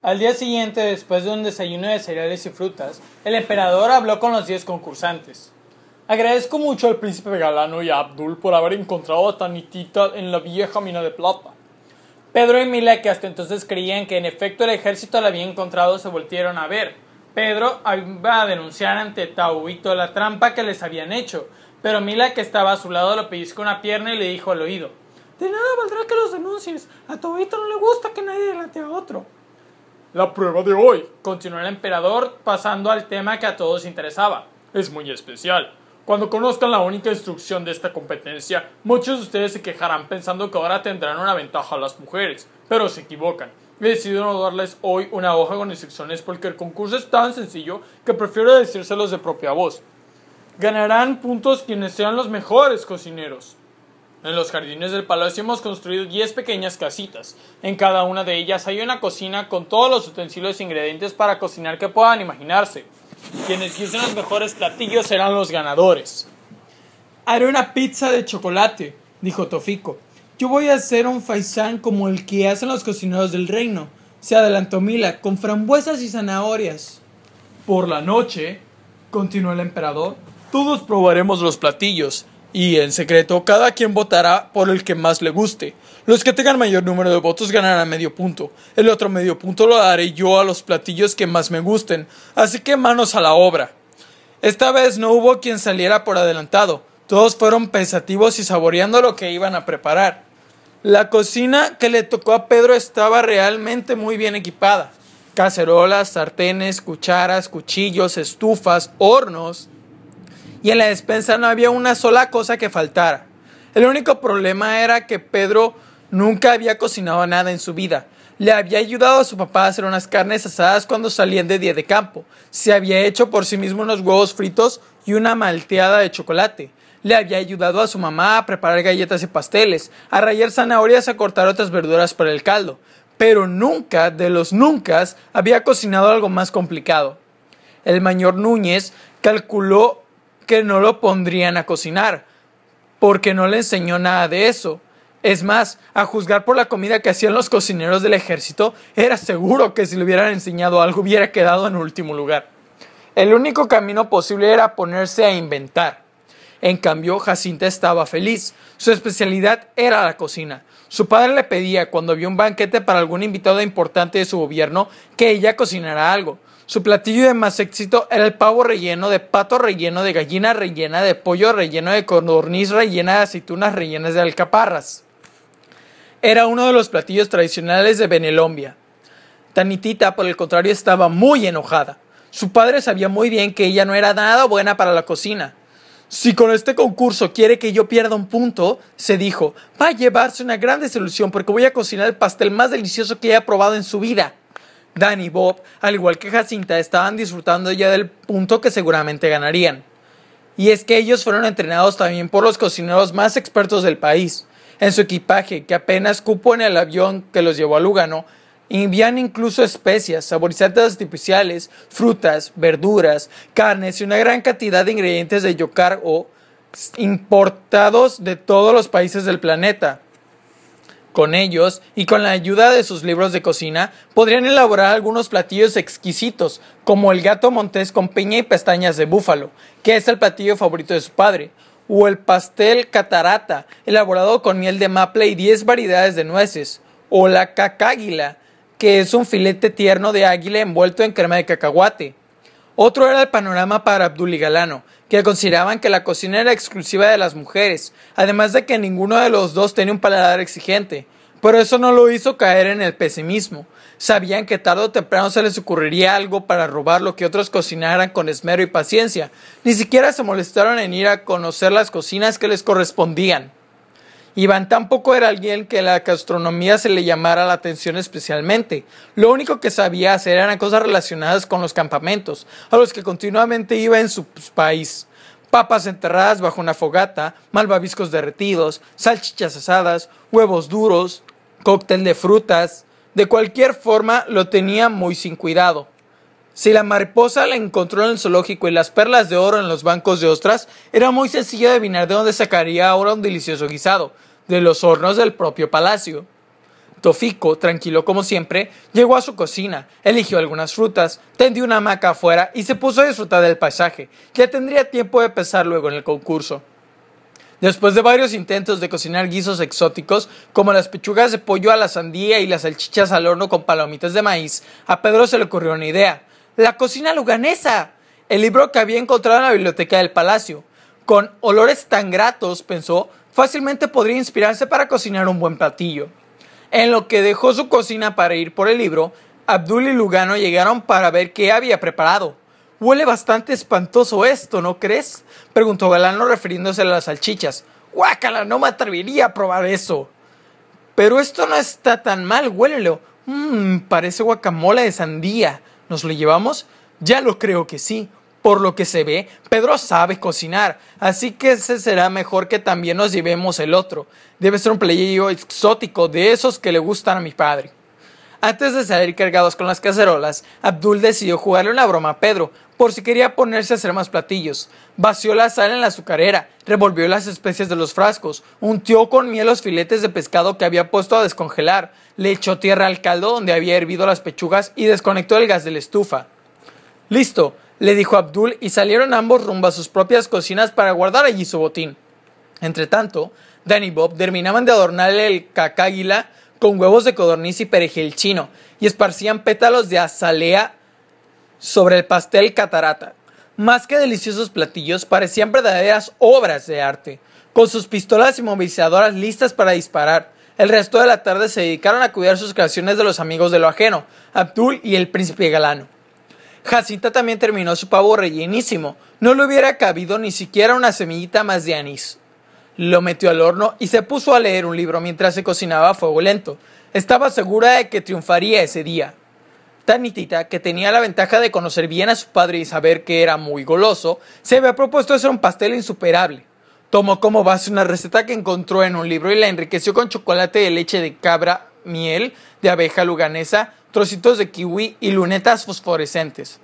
Al día siguiente, después de un desayuno de cereales y frutas, el emperador habló con los 10 concursantes. Agradezco mucho al príncipe Galano y a Abdul por haber encontrado a Tanitita en la vieja mina de plata. Pedro y Mila, que hasta entonces creían que en efecto el ejército la había encontrado, se voltearon a ver. Pedro iba a denunciar ante Tauito la trampa que les habían hecho, pero Mila, que estaba a su lado, le pellizcó una pierna y le dijo al oído: «De nada valdrá que los denuncies. A Tauito no le gusta que nadie delate a otro». La prueba de hoy, continuó el emperador, pasando al tema que a todos interesaba, es muy especial. Cuando conozcan la única instrucción de esta competencia, muchos de ustedes se quejarán pensando que ahora tendrán una ventaja a las mujeres, pero se equivocan. He decidido no darles hoy una hoja con instrucciones porque el concurso es tan sencillo que prefiero decírselos de propia voz. Ganarán puntos quienes sean los mejores cocineros. En los jardines del palacio hemos construido 10 pequeñas casitas. En cada una de ellas hay una cocina con todos los utensilios e ingredientes para cocinar que puedan imaginarse. Quienes usen los mejores platillos serán los ganadores. «Haré una pizza de chocolate», dijo Tofico. «Yo voy a hacer un faisán como el que hacen los cocineros del reino», se adelantó Mila, «con frambuesas y zanahorias». Por la noche, continuó el emperador, todos probaremos los platillos. Y en secreto, cada quien votará por el que más le guste. Los que tengan mayor número de votos ganarán medio punto. El otro medio punto lo daré yo a los platillos que más me gusten. Así que manos a la obra. Esta vez no hubo quien saliera por adelantado. Todos fueron pensativos y saboreando lo que iban a preparar. La cocina que le tocó a Pedro estaba realmente muy bien equipada. Cacerolas, sartenes, cucharas, cuchillos, estufas, hornos. Y en la despensa no había una sola cosa que faltara. El único problema era que Pedro nunca había cocinado nada en su vida. Le había ayudado a su papá a hacer unas carnes asadas cuando salían de día de campo. Se había hecho por sí mismo unos huevos fritos y una malteada de chocolate. Le había ayudado a su mamá a preparar galletas y pasteles, a rallar zanahorias, a cortar otras verduras para el caldo. Pero nunca, de los nunca, había cocinado algo más complicado. El mayor Núñez calculó que no lo pondrían a cocinar, porque no le enseñó nada de eso. Es más, a juzgar por la comida que hacían los cocineros del ejército, era seguro que si le hubieran enseñado algo hubiera quedado en último lugar. El único camino posible era ponerse a inventar. En cambio, Jacinta estaba feliz. Su especialidad era la cocina. Su padre le pedía, cuando había un banquete para algún invitado importante de su gobierno, que ella cocinara algo. Su platillo de más éxito era el pavo relleno de pato, relleno de gallina, rellena de pollo, relleno de codorniz, rellena de aceitunas, rellenas de alcaparras. Era uno de los platillos tradicionales de Benelombia. Tanitita, por el contrario, estaba muy enojada. Su padre sabía muy bien que ella no era nada buena para la cocina. «Si con este concurso quiere que yo pierda un punto», se dijo, «va a llevarse una gran desilusión porque voy a cocinar el pastel más delicioso que haya probado en su vida». Dan y Bob, al igual que Jacinta, estaban disfrutando ya del punto que seguramente ganarían. Y es que ellos fueron entrenados también por los cocineros más expertos del país. En su equipaje, que apenas cupo en el avión que los llevó a Lugano, envían incluso especias, saborizantes artificiales, frutas, verduras, carnes y una gran cantidad de ingredientes de yocar o importados de todos los países del planeta. Con ellos, y con la ayuda de sus libros de cocina, podrían elaborar algunos platillos exquisitos, como el gato montés con piña y pestañas de búfalo, que es el platillo favorito de su padre, o el pastel catarata, elaborado con miel de maple y 10 variedades de nueces, o la cacáguila, que es un filete tierno de águila envuelto en crema de cacahuate. Otro era el panorama para Abdul y Galano, que consideraban que la cocina era exclusiva de las mujeres, además de que ninguno de los dos tenía un paladar exigente. Pero eso no lo hizo caer en el pesimismo. Sabían que tarde o temprano se les ocurriría algo para robar lo que otros cocinaran con esmero y paciencia. Ni siquiera se molestaron en ir a conocer las cocinas que les correspondían. Iván tampoco era alguien que la gastronomía se le llamara la atención especialmente. Lo único que sabía hacer eran cosas relacionadas con los campamentos, a los que continuamente iba en su país. Papas enterradas bajo una fogata, malvaviscos derretidos, salchichas asadas, huevos duros, cóctel de frutas. De cualquier forma, lo tenía muy sin cuidado. Si la mariposa la encontró en el zoológico y las perlas de oro en los bancos de ostras, era muy sencillo adivinar de dónde sacaría ahora un delicioso guisado, de los hornos del propio palacio. Tofiko, tranquilo como siempre, llegó a su cocina, eligió algunas frutas, tendió una hamaca afuera y se puso a disfrutar del paisaje, que tendría tiempo de pesar luego en el concurso. Después de varios intentos de cocinar guisos exóticos, como las pechugas de pollo a la sandía y las salchichas al horno con palomitas de maíz, a Pedro se le ocurrió una idea: ¡la cocina luganesa! El libro que había encontrado en la biblioteca del palacio. Con olores tan gratos, pensó, fácilmente podría inspirarse para cocinar un buen platillo. En lo que dejó su cocina para ir por el libro, Abdul y Lugano llegaron para ver qué había preparado. «Huele bastante espantoso esto, ¿no crees?», preguntó Galano refiriéndose a las salchichas. «¡Guácala! No me atrevería a probar eso». «Pero esto no está tan mal, huélelo. Parece guacamole de sandía. ¿Nos lo llevamos?» «Ya lo creo que sí. Por lo que se ve, Pedro sabe cocinar, así que ese será mejor que también nos llevemos el otro. Debe ser un platillo exótico de esos que le gustan a mi padre». Antes de salir cargados con las cacerolas, Abdul decidió jugarle una broma a Pedro, por si quería ponerse a hacer más platillos. Vació la sal en la azucarera, revolvió las especias de los frascos, untió con miel los filetes de pescado que había puesto a descongelar, le echó tierra al caldo donde había hervido las pechugas y desconectó el gas de la estufa. «Listo», le dijo Abdul, y salieron ambos rumbo a sus propias cocinas para guardar allí su botín. Entretanto, Dan y Bob terminaban de adornarle el cacaguila con huevos de codorniz y perejil chino, y esparcían pétalos de azalea sobre el pastel catarata. Más que deliciosos platillos, parecían verdaderas obras de arte, con sus pistolas inmovilizadoras listas para disparar. El resto de la tarde se dedicaron a cuidar sus creaciones de los amigos de lo ajeno, Abdul y el príncipe Galano. Jacinta también terminó su pavo rellenísimo. No le hubiera cabido ni siquiera una semillita más de anís. Lo metió al horno y se puso a leer un libro mientras se cocinaba a fuego lento. Estaba segura de que triunfaría ese día. Tanitita, que tenía la ventaja de conocer bien a su padre y saber que era muy goloso, se había propuesto hacer un pastel insuperable. Tomó como base una receta que encontró en un libro y la enriqueció con chocolate de leche de cabra, miel de abeja luganesa, trocitos de kiwi y lunetas fosforescentes.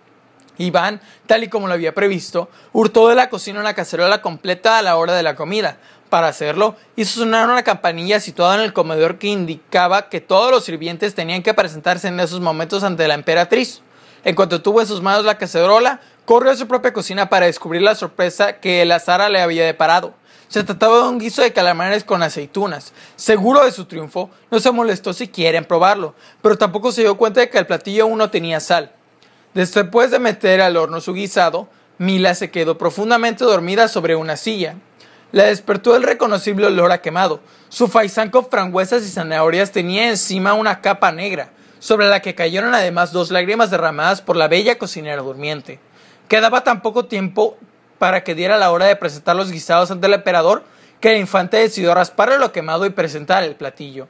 Iván, tal y como lo había previsto, hurtó de la cocina una cacerola completa a la hora de la comida. Para hacerlo, hizo sonar una campanilla situada en el comedor que indicaba que todos los sirvientes tenían que presentarse en esos momentos ante la emperatriz. En cuanto tuvo en sus manos la cacerola, corrió a su propia cocina para descubrir la sorpresa que el azar le había deparado. Se trataba de un guiso de calamares con aceitunas. Seguro de su triunfo, no se molestó siquiera en probarlo, pero tampoco se dio cuenta de que el platillo aún no tenía sal. Después de meter al horno su guisado, Mila se quedó profundamente dormida sobre una silla. La despertó el reconocible olor a quemado. Su faisán con frambuesas y zanahorias tenía encima una capa negra, sobre la que cayeron además 2 lágrimas derramadas por la bella cocinera durmiente. Quedaba tan poco tiempo para que diera la hora de presentar los guisados ante el emperador, que el infante decidió rasparle lo quemado y presentar el platillo.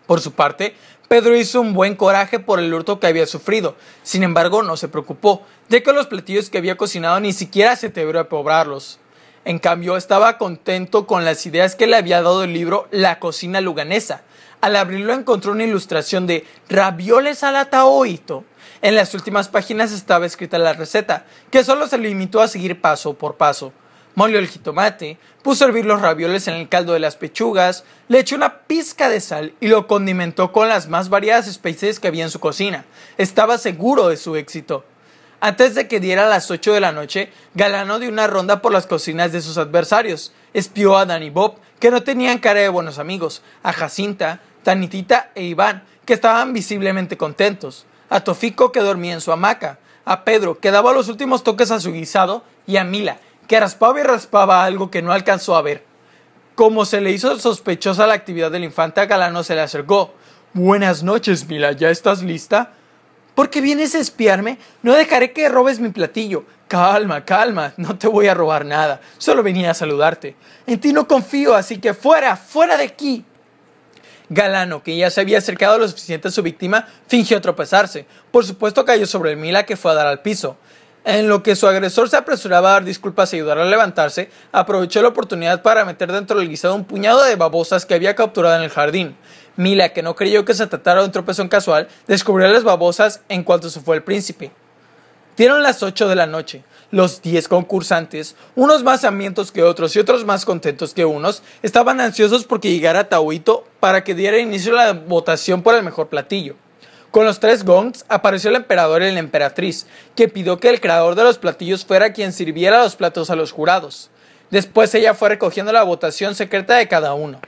Por su parte, Pedro hizo un buen coraje por el hurto que había sufrido. Sin embargo, no se preocupó, ya que los platillos que había cocinado ni siquiera se atrevió a probarlos. En cambio, estaba contento con las ideas que le había dado el libro La cocina luganesa. Al abrirlo encontró una ilustración de ravioles al ataoito. En las últimas páginas estaba escrita la receta, que solo se limitó a seguir paso por paso. Molió el jitomate, puso a hervir los ravioles en el caldo de las pechugas, le echó una pizca de sal y lo condimentó con las más variadas especies que había en su cocina. Estaba seguro de su éxito. Antes de que diera las 8 de la noche, Galano dio una ronda por las cocinas de sus adversarios. Espió a Dan y Bob, que no tenían cara de buenos amigos, a Jacinta, Tanitita e Iván, que estaban visiblemente contentos, a Tofiko, que dormía en su hamaca, a Pedro, que daba los últimos toques a su guisado, y a Mila, que raspaba y raspaba algo que no alcanzó a ver. Como se le hizo sospechosa la actividad del infante, a Galano se le acercó. «Buenas noches, Mila, ¿ya estás lista?» «¿Por qué vienes a espiarme? No dejaré que robes mi platillo». «Calma, calma, no te voy a robar nada, solo venía a saludarte. En ti no confío, así que fuera, fuera de aquí». Galano, que ya se había acercado lo suficiente a su víctima, fingió tropezarse. Por supuesto cayó sobre el Mila, que fue a dar al piso. En lo que su agresor se apresuraba a dar disculpas y ayudarlo a levantarse, aprovechó la oportunidad para meter dentro del guisado un puñado de babosas que había capturado en el jardín. Mila, que no creyó que se tratara de un tropezón casual, descubrió las babosas en cuanto se fue el príncipe. Dieron las 8 de la noche. Los 10 concursantes, unos más hambrientos que otros y otros más contentos que unos, estaban ansiosos porque llegara Tahuito para que diera inicio a la votación por el mejor platillo. Con los 3 gongs apareció el emperador y la emperatriz, que pidió que el creador de los platillos fuera quien sirviera los platos a los jurados. Después ella fue recogiendo la votación secreta de cada uno.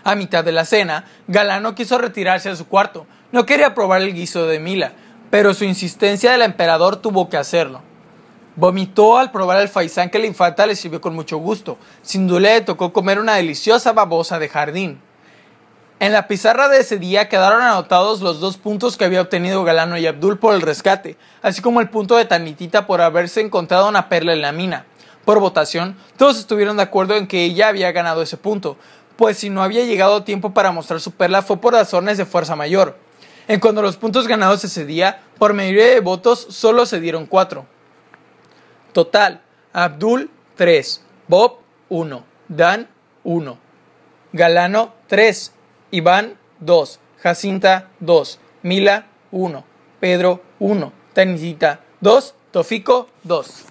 A mitad de la cena, Galano quiso retirarse a su cuarto. No quería probar el guiso de Mila, pero su insistencia del emperador tuvo que hacerlo. Vomitó al probar el faisán que la infanta le sirvió con mucho gusto. Sin duda le tocó comer una deliciosa babosa de jardín. En la pizarra de ese día quedaron anotados los 2 puntos que había obtenido Galano y Abdul por el rescate, así como el punto de Tanitita por haberse encontrado una perla en la mina. Por votación, todos estuvieron de acuerdo en que ella había ganado ese punto, pues si no había llegado tiempo para mostrar su perla fue por razones de fuerza mayor. En cuanto a los puntos ganados ese día, por mayoría de votos solo se dieron 4. Total, Abdul 3, Bob 1, Dan 1, Galano 3, Iván 2, Jacinta 2, Mila 1, Pedro 1, Tanitita 2, Tofico 2.